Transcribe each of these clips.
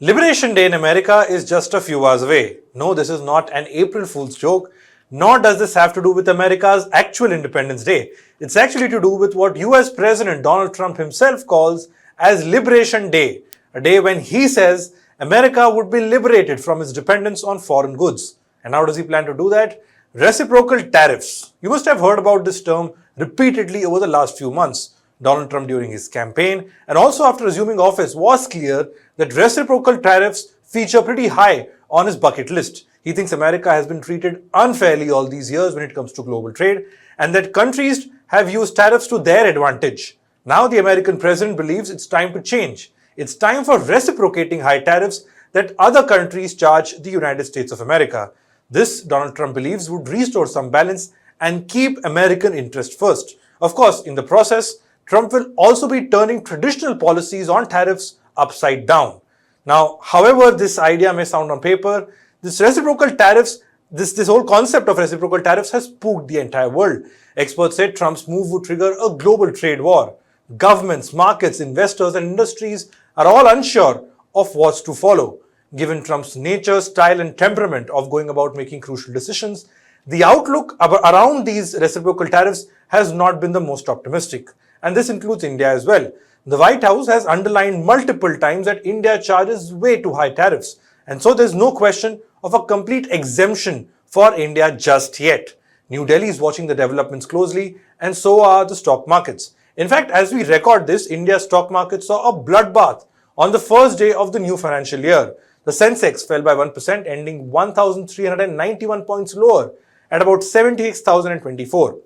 Liberation Day in America is just a few hours away. No, this is not an April Fool's joke, nor does this have to do with America's actual Independence Day. It's actually to do with what US President Donald Trump himself calls as Liberation Day, a day when he says America would be liberated from its dependence on foreign goods. And how does he plan to do that? Reciprocal tariffs. You must have heard about this term repeatedly over the last few months. Donald Trump during his campaign and also after assuming office was clear that reciprocal tariffs feature pretty high on his bucket list. He thinks America has been treated unfairly all these years when it comes to global trade and that countries have used tariffs to their advantage. Now the American president believes it's time to change. It's time for reciprocating high tariffs that other countries charge the United States of America. This, Donald Trump believes, would restore some balance and keep American interest first. Of course, in the process, Trump will also be turning traditional policies on tariffs upside down. Now, however this idea may sound on paper, this reciprocal tariffs, this whole concept of reciprocal tariffs has spooked the entire world. Experts said Trump's move would trigger a global trade war. Governments, markets, investors and industries are all unsure of what's to follow. Given Trump's nature, style and temperament of going about making crucial decisions, the outlook around these reciprocal tariffs has not been the most optimistic. And this includes India as well. The White House has underlined multiple times that India charges way too high tariffs. And so there's no question of a complete exemption for India just yet. New Delhi is watching the developments closely and so are the stock markets. In fact, as we record this, India's stock market saw a bloodbath on the first day of the new financial year. The Sensex fell by 1%, ending 1,391 points lower at about 76,024.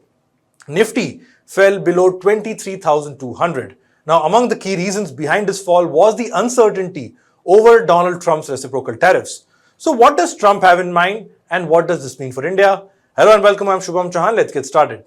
Nifty fell below 23,200. Now, among the key reasons behind this fall was the uncertainty over Donald Trump's reciprocal tariffs. So what does Trump have in mind and what does this mean for India? Hello and welcome, I'm Shubham Chauhan. Let's get started.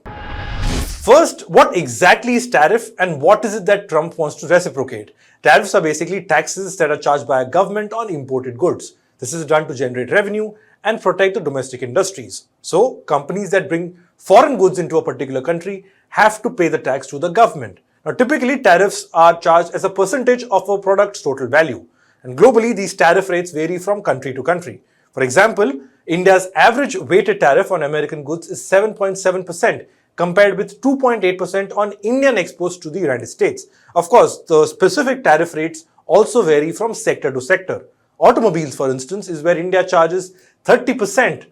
First, what exactly is tariff and what is it that Trump wants to reciprocate? Tariffs are basically taxes that are charged by a government on imported goods. This is done to generate revenue and protect the domestic industries. So, companies that bring foreign goods into a particular country have to pay the tax to the government. Now, typically, tariffs are charged as a percentage of a product's total value. And globally, these tariff rates vary from country to country. For example, India's average weighted tariff on American goods is 7.7%, compared with 2.8% on Indian exports to the United States. Of course, the specific tariff rates also vary from sector to sector. Automobiles, for instance, is where India charges 30%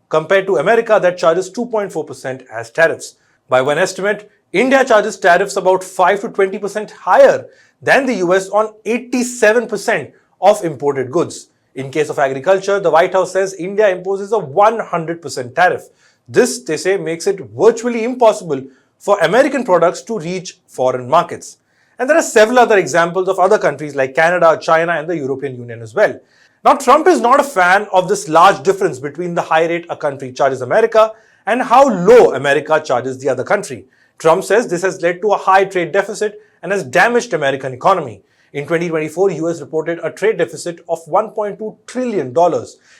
compared to America that charges 2.4% as tariffs. By one estimate, India charges tariffs about 5 to 20% higher than the US on 87% of imported goods. In case of agriculture, the White House says India imposes a 100% tariff. This, they say, makes it virtually impossible for American products to reach foreign markets. And there are several other examples of other countries like Canada, China and the European Union as well. Now, Trump is not a fan of this large difference between the high rate a country charges America and how low America charges the other country. Trump says this has led to a high trade deficit and has damaged American economy. In 2024, US reported a trade deficit of $1.2 trillion,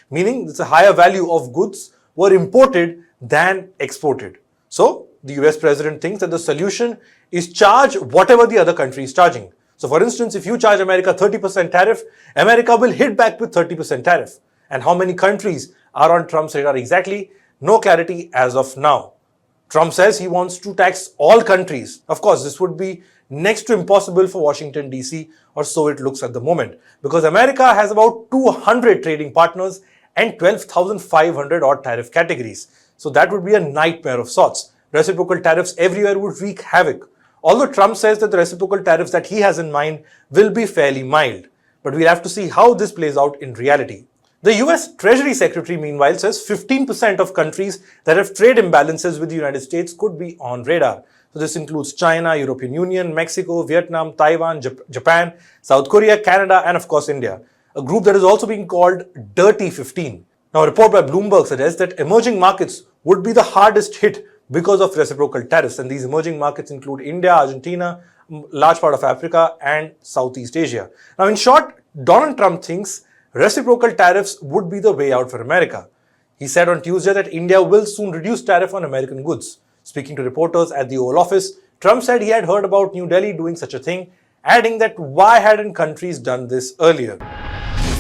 meaning it's a higher value of goods were imported than exported. So, the US president thinks that the solution is charge whatever the other country is charging. So, for instance, if you charge America 30% tariff, America will hit back with 30% tariff. And how many countries are on Trump's radar exactly? No clarity as of now. Trump says he wants to tax all countries. Of course, this would be next to impossible for Washington, D.C., or so it looks at the moment, because America has about 200 trading partners and 12,500 odd tariff categories. So that would be a nightmare of sorts. Reciprocal tariffs everywhere would wreak havoc. Although Trump says that the reciprocal tariffs that he has in mind will be fairly mild. But we'll have to see how this plays out in reality. The US Treasury Secretary, meanwhile, says 15% of countries that have trade imbalances with the United States could be on radar. So this includes China, European Union, Mexico, Vietnam, Taiwan, Japan, South Korea, Canada, and of course India. A group that is also being called Dirty 15. Now, a report by Bloomberg suggests that emerging markets would be the hardest hit because of reciprocal tariffs. And these emerging markets include India, Argentina, large part of Africa, and Southeast Asia. Now, in short, Donald Trump thinks reciprocal tariffs would be the way out for America. He said on Tuesday that India will soon reduce tariff on American goods. Speaking to reporters at the Oval Office, Trump said he had heard about New Delhi doing such a thing, adding that why hadn't countries done this earlier?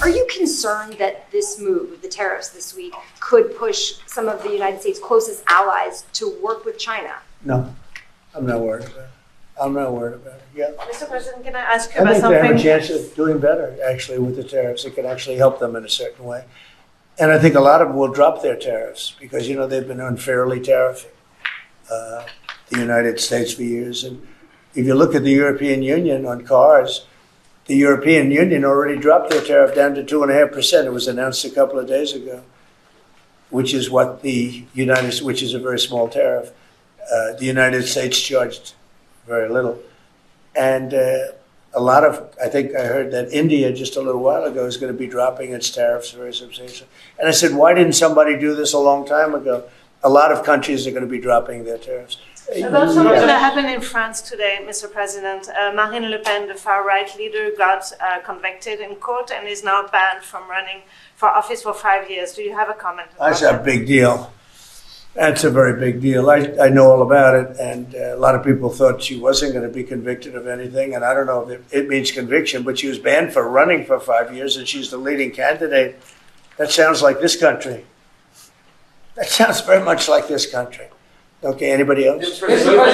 Are you concerned that this move, the tariffs this week, could push some of the United States' closest allies to work with China? No, I'm not worried about it. I'm not worried about it. Yeah. Mr. President, can I ask you I about think they have a something? chance of doing better, actually, with the tariffs. It could actually help them in a certain way. And I think a lot of them will drop their tariffs because, you know, they've been unfairly tariffing the United States for years. And if you look at the European Union on cars, the European Union already dropped their tariff down to 2.5%. It was announced a couple of days ago, which is what which is a very small tariff. The United States charged very little. And a lot of, I think I heard that India just a little while ago is going to be dropping its tariffs very substantially. And I said, why didn't somebody do this a long time ago? A lot of countries are going to be dropping their tariffs. About something that happened in France today, Mr. President. Marine Le Pen, the far-right leader, got convicted in court and is now banned from running for office for 5 years. Do you have a comment about That's a that? big deal. That's a very big deal. I know all about it, and a lot of people thought she wasn't going to be convicted of anything, and I don't know if it means conviction, but she was banned for running for 5 years, and she's the leading candidate. That sounds like this country. That sounds very much like this country. Okay, anybody else? You've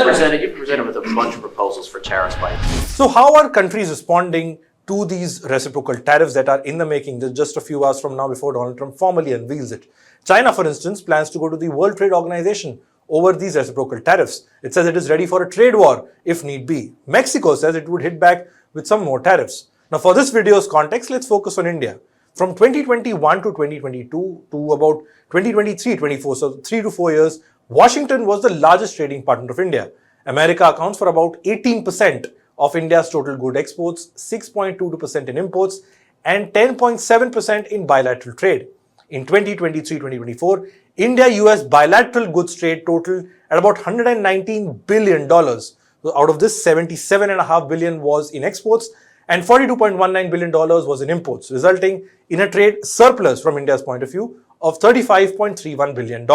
presented with a bunch of proposals for tariffs by. So how are countries responding to these reciprocal tariffs that are in the making just a few hours from now before Donald Trump formally unveils it? China, for instance, plans to go to the World Trade Organization over these reciprocal tariffs. It says it is ready for a trade war if need be. Mexico says it would hit back with some more tariffs. Now, for this video's context, let's focus on India. From 2021 to 2022 to about 2023-24, so 3 to 4 years, Washington was the largest trading partner of India. America accounts for about 18% of India's total good exports, 6.22% in imports, and 10.7% in bilateral trade. In 2023-2024, India-US bilateral goods trade totaled at about $119 billion. So out of this, $77.5 billion was in exports and $42.19 billion was in imports, resulting in a trade surplus from India's point of view of $35.31 billion.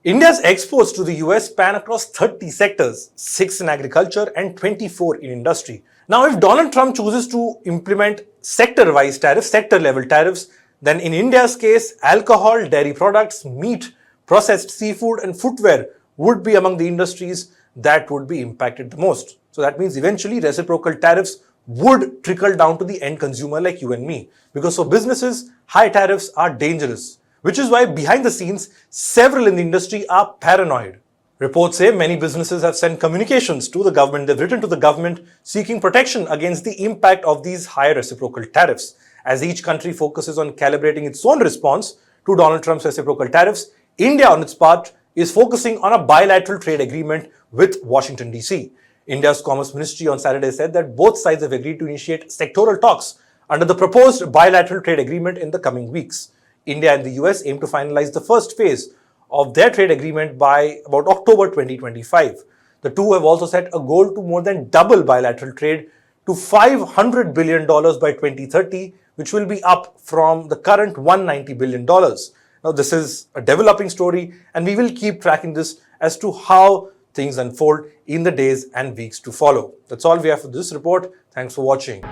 India's exports to the US span across 30 sectors, 6 in agriculture and 24 in industry. Now, if Donald Trump chooses to implement sector-wise tariffs, sector-level tariffs, then in India's case, alcohol, dairy products, meat, processed seafood and footwear would be among the industries that would be impacted the most. So that means eventually reciprocal tariffs would trickle down to the end consumer like you and me. Because for businesses, high tariffs are dangerous. Which is why behind the scenes, several in the industry are paranoid. Reports say many businesses have sent communications to the government. They've written to the government seeking protection against the impact of these higher reciprocal tariffs. As each country focuses on calibrating its own response to Donald Trump's reciprocal tariffs, India on its part is focusing on a bilateral trade agreement with Washington, DC. India's Commerce Ministry on Saturday said that both sides have agreed to initiate sectoral talks under the proposed bilateral trade agreement in the coming weeks. India and the US aim to finalize the first phase of their trade agreement by about October 2025. The two have also set a goal to more than double bilateral trade to $500 billion by 2030, which will be up from the current $190 billion. Now, this is a developing story, and we will keep tracking this as to how things unfold in the days and weeks to follow. That's all we have for this report. Thanks for watching.